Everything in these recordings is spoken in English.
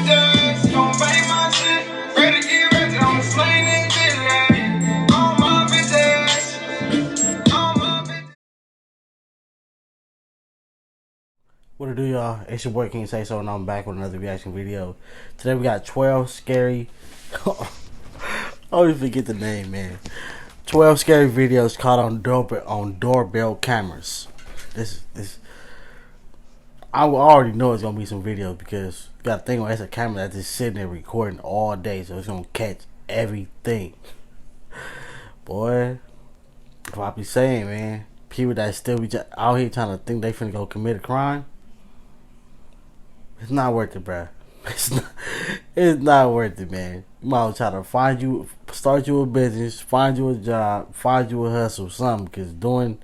bitches, don't bang my shit. Ready to get ready, I'm slaying this bitch, like, all my bitches, all my bitches. What it do, y'all? It's your boy King Say So, and I'm back with another reaction video. Today we got 12 scary. I always forget the name, man. 12 scary videos caught on doorbell cameras. This I already know it's gonna be some videos because you gotta think, it's a camera that's just sitting there recording all day, so it's gonna catch everything. Boy, if I be saying, man, people that still be out here trying to think they finna go commit a crime. It's not worth it, bruh. It's not worth it, man. You might as well try to start you a business, find you a job, find you a hustle, something. Because doing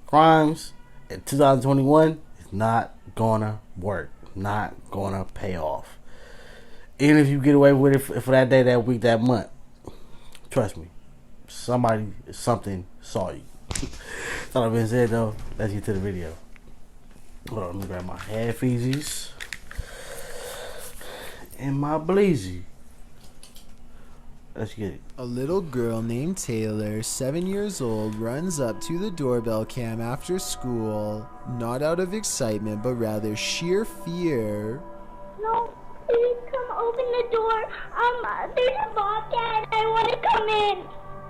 crimes in 2021 is not gonna work. Not gonna pay off. Even if you get away with it for that day, that week, that month. Trust me, something saw you. That being said, though, let's get to the video. Hold on, let me grab my headphones and my blazy. Let's get it. A little girl named Taylor, 7 years old, runs up to the doorbell cam after school, not out of excitement but rather sheer fear. No, please come open the door. There's a bobcat. I want to come in.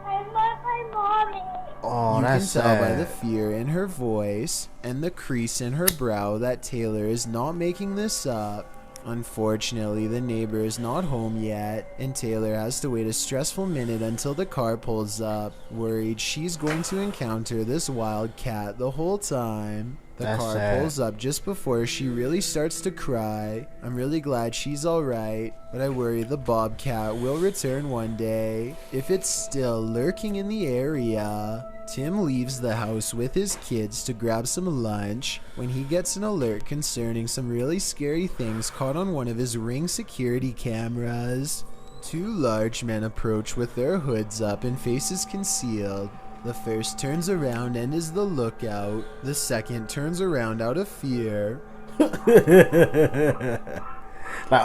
I love my mommy. Oh, You can that's tell sad. by the fear in her voice and the crease in her brow that Taylor is not making this up. Unfortunately, the neighbor is not home yet, and Taylor has to wait a stressful minute until the car pulls up, worried she's going to encounter this wild cat the whole time. The That's car sad. pulls up just before she really starts to cry. I'm really glad she's alright, but I worry the bobcat will return one day, if it's still lurking in the area. Tim leaves the house with his kids to grab some lunch when he gets an alert concerning some really scary things caught on one of his Ring security cameras. Two large men approach with their hoods up and faces concealed. The first turns around and is the lookout. The second turns around out of fear. Like,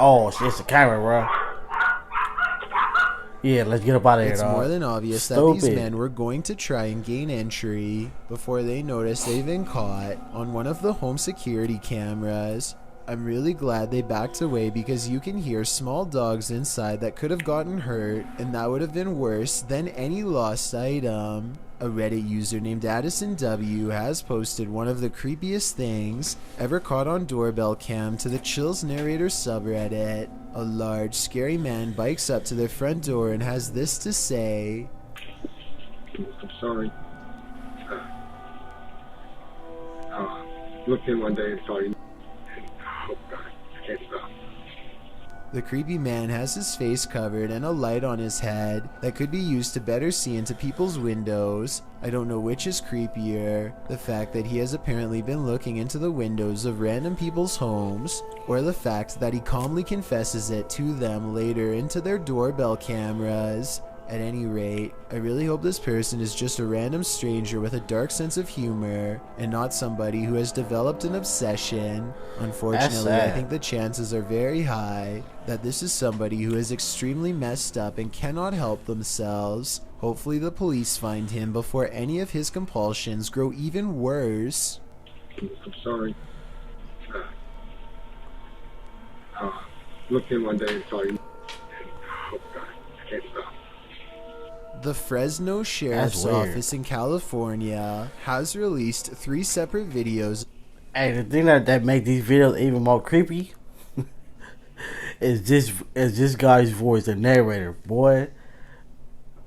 oh shit, it's a camera, bro. Yeah, let's get up out of here, It's dog. more than obvious that these men were going to try and gain entry before they notice they've been caught on one of the home security cameras. I'm really glad they backed away because you can hear small dogs inside that could have gotten hurt, and that would have been worse than any lost item. A Reddit user named Addison W has posted one of the creepiest things ever caught on doorbell cam to the Chills Narrator subreddit. A large, scary man bikes up to their front door and has this to say. I'm sorry. Looked in one day and saw you. Oh God, I can't stop. The creepy man has his face covered and a light on his head that could be used to better see into people's windows. I don't know which is creepier, the fact that he has apparently been looking into the windows of random people's homes, or the fact that he calmly confesses it to them later into their doorbell cameras. At any rate, I really hope this person is just a random stranger with a dark sense of humor and not somebody who has developed an obsession. Unfortunately, I think the chances are very high that this is somebody who is extremely messed up and cannot help themselves. Hopefully the police find him before any of his compulsions grow even worse. I'm sorry. Looked in one day and saw you. Oh God, I can't stop. The Fresno Sheriff's Office in California has released 3 separate videos. Hey, the thing that make these videos even more creepy is this guy's voice, the narrator. Boy,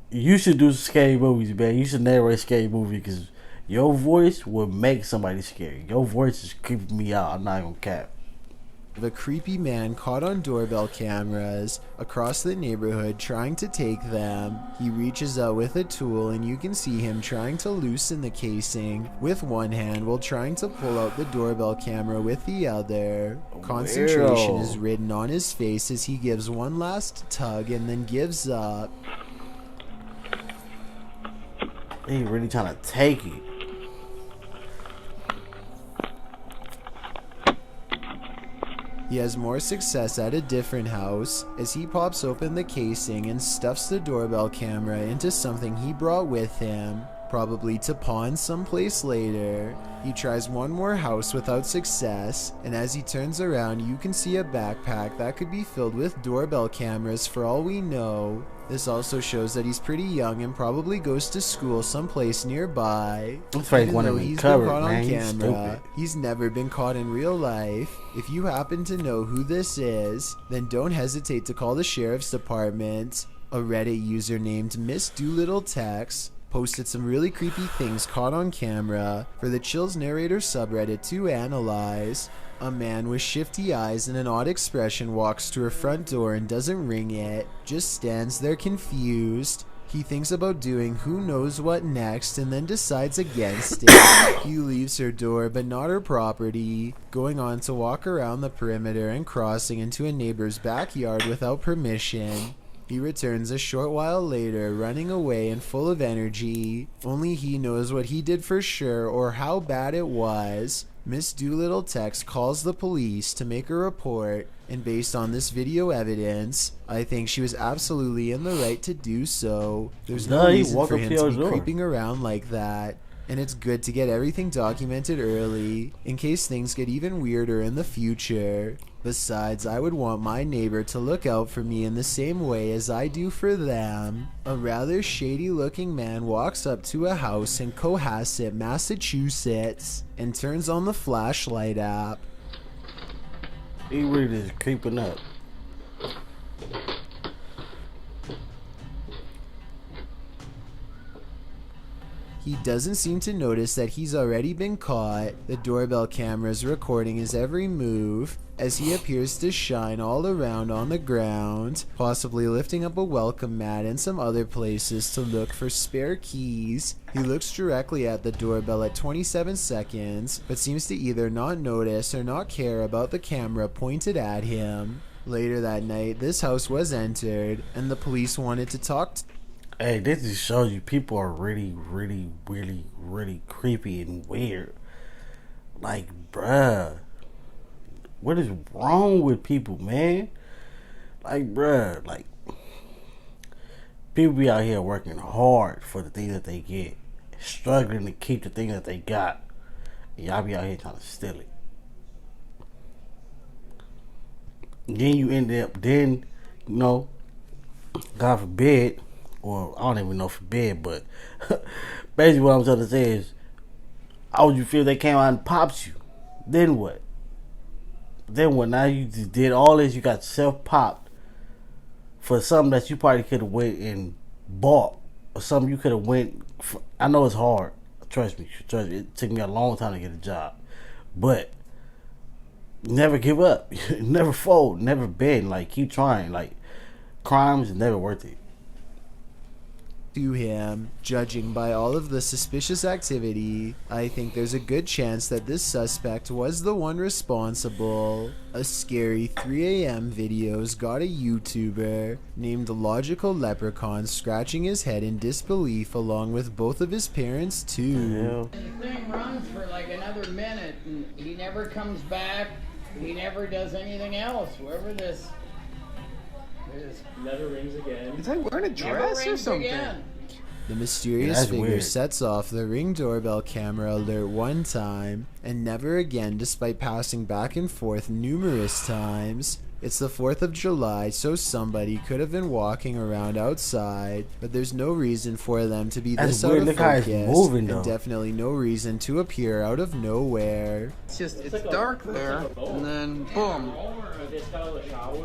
you should do scary movies, man. You should narrate scary movies because your voice will make somebody scary. Your voice is creeping me out. I'm not even cap. The creepy man caught on doorbell cameras across the neighborhood trying to take them. He reaches out with a tool and you can see him trying to loosen the casing with one hand while trying to pull out the doorbell camera with the other. Concentration is written on his face as he gives one last tug and then gives up. He really trying to take it. He has more success at a different house as he pops open the casing and stuffs the doorbell camera into something he brought with him, probably to pawn someplace later. He tries one more house without success, and as he turns around you can see a backpack that could be filled with doorbell cameras for all we know. This also shows that he's pretty young and probably goes to school someplace nearby. Looks like Even one though of them he's covered, been caught man. on He's camera, stupid. he's never been caught in real life. If you happen to know who this is, then don't hesitate to call the sheriff's department. A Reddit user named Miss Doolittle Tex posted some really creepy things caught on camera for the Chills Narrator subreddit to analyze. A man with shifty eyes and an odd expression walks to her front door and doesn't ring it, just stands there confused. He thinks about doing who knows what next and then decides against it. He leaves her door but not her property, going on to walk around the perimeter and crossing into a neighbor's backyard without permission. He returns a short while later, running away and full of energy. Only he knows what he did for sure or how bad it was. Miss Doolittle Tex calls the police to make a report, and based on this video evidence, I think she was absolutely in the right to do so. There's no He reason walk for up him to to your be door. creeping around like that. And it's good to get everything documented early, in case things get even weirder in the future. Besides, I would want my neighbor to look out for me in the same way as I do for them. A rather shady looking man walks up to a house in Cohasset, Massachusetts, and turns on the flashlight app. He really just creeping up. He doesn't seem to notice that he's already been caught. The doorbell camera is recording his every move as he appears to shine all around on the ground, possibly lifting up a welcome mat and some other places to look for spare keys. He looks directly at the doorbell at 27 seconds, but seems to either not notice or not care about the camera pointed at him. Later that night, this house was entered, and the police wanted to talk to Hey, this just shows you people are really, really, really, really creepy and weird. Like, bruh, what is wrong with people, man? Like, bruh, like, people be out here working hard for the things that they get, struggling to keep the things that they got. And y'all be out here trying to steal it. Then you end up, you know, God forbid, or I don't even know forbid, but basically what I'm trying to say is, how would you feel if they came out and popped you? Then what? Then what? Now you just did all this, you got self-popped for something that you probably could have went and bought, or something you could have went for. I know it's hard. Trust me. It took me a long time to get a job. But never give up. Never fold. Never bend. Like, keep trying. Like, crime is never worth it. him. Judging by all of the suspicious activity, I think there's a good chance that this suspect was the one responsible. A scary 3 a.m. video's got a YouTuber named Logical Leprechaun scratching his head in disbelief along with both of his parents too. Hell. The thing runs for like another minute and he never comes back. He never does anything else. Whoever this is. Never rings again. Is I wearing a Never dress or rings something? again. The mysterious That's figure weird. sets off the Ring doorbell camera alert one time and never again, despite passing back and forth numerous times. It's the 4th of July, so somebody could have been walking around outside, but there's no reason for them to be That's this out weird. of Look how it's focus, moving, though. and definitely no reason to appear out of nowhere. It's just, it's dark there, and then boom,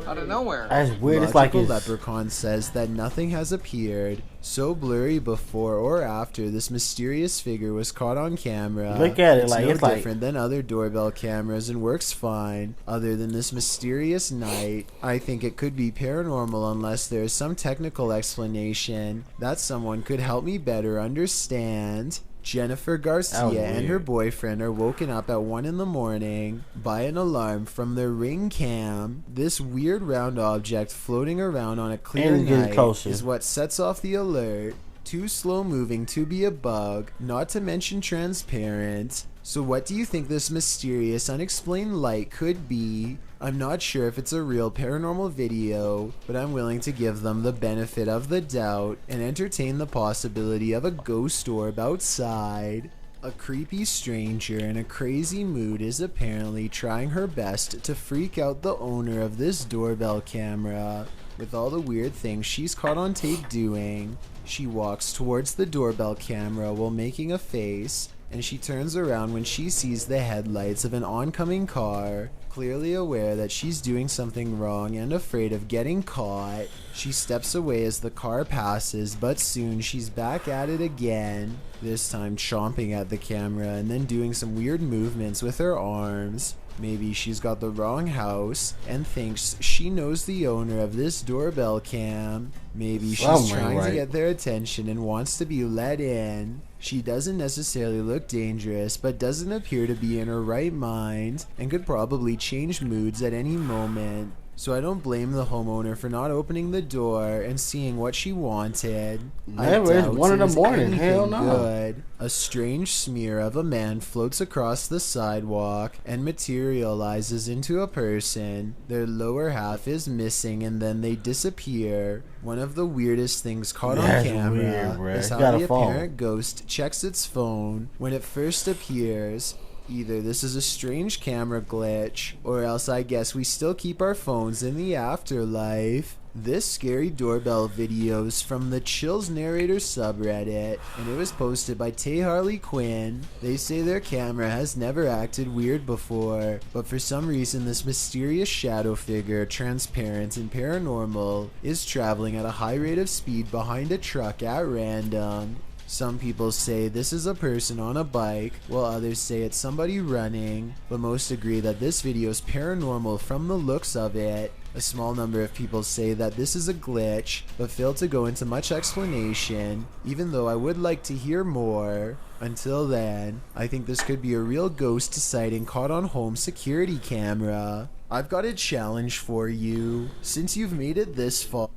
out of nowhere. That's weird. It's like Logical it's, Leprechaun says that nothing has appeared so blurry before or after this mysterious figure was caught on camera. Look at it, It's like, no it's like- different than other doorbell cameras and works fine. Other than this mysterious night, I think it could be paranormal unless there is some technical explanation that someone could help me better understand. Jennifer That was Garcia and her weird. boyfriend are woken up at 1 in the morning by an alarm from their Ring cam. This weird round object floating around on a clear And getting night closer. is what sets off the alert. Too slow moving to be a bug, not to mention transparent. So what do you think this mysterious unexplained light could be? I'm not sure if it's a real paranormal video, but I'm willing to give them the benefit of the doubt and entertain the possibility of a ghost orb outside. A creepy stranger in a crazy mood is apparently trying her best to freak out the owner of this doorbell camera. With all the weird things she's caught on tape doing, she walks towards the doorbell camera while making a face, and she turns around when she sees the headlights of an oncoming car. Clearly aware that she's doing something wrong and afraid of getting caught, she steps away as the car passes, but soon she's back at it again, this time chomping at the camera and then doing some weird movements with her arms. Maybe she's got the wrong house and thinks she knows the owner of this doorbell cam. Maybe she's trying to get their attention and wants to be let in. She doesn't necessarily look dangerous, but doesn't appear to be in her right mind and could probably change moods at any moment. So I don't blame the homeowner for not opening the door and seeing what she wanted. Never. It's 1 in the morning. Hell no. Good. A strange smear of a man floats across the sidewalk and materializes into a person. Their lower half is missing and then they disappear. One of the weirdest things caught on camera is how the apparent ghost checks its phone when it first appears. Either this is a strange camera glitch, or else I guess we still keep our phones in the afterlife. This scary doorbell video is from the Chills Narrator subreddit, and it was posted by Tay Harley Quinn. They say their camera has never acted weird before, but for some reason this mysterious shadow figure, transparent and paranormal, is traveling at a high rate of speed behind a truck at random. Some people say this is a person on a bike, while others say it's somebody running, but most agree that this video is paranormal from the looks of it. A small number of people say that this is a glitch, but fail to go into much explanation, even though I would like to hear more. Until then, I think this could be a real ghost sighting caught on home security camera. I've got a challenge for you. Since you've made it this far...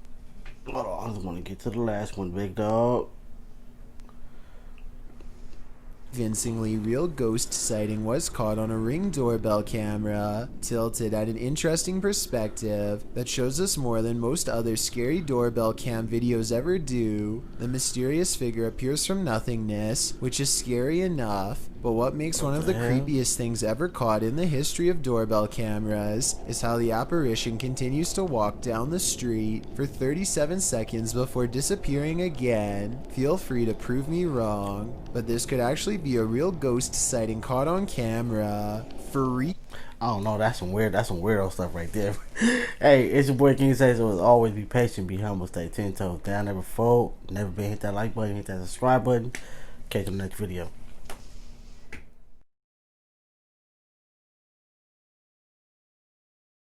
Hold on, I just want to get to the last one, big dog. Convincingly real ghost sighting was caught on a Ring doorbell camera, tilted at an interesting perspective that shows us more than most other scary doorbell cam videos ever do. The mysterious figure appears from nothingness, which is scary enough, but what makes one of the creepiest things ever caught in the history of doorbell cameras is how the apparition continues to walk down the street for 37 seconds before disappearing again. Feel free to prove me wrong, but this could actually be a real ghost sighting caught on camera. Freak. I don't know. That's some weirdo stuff right there. Hey, it's your boy King Say, so always be patient, be humble, stay 10 toes down, never fold, never been hit that like button, hit that subscribe button. Catch you in the next video.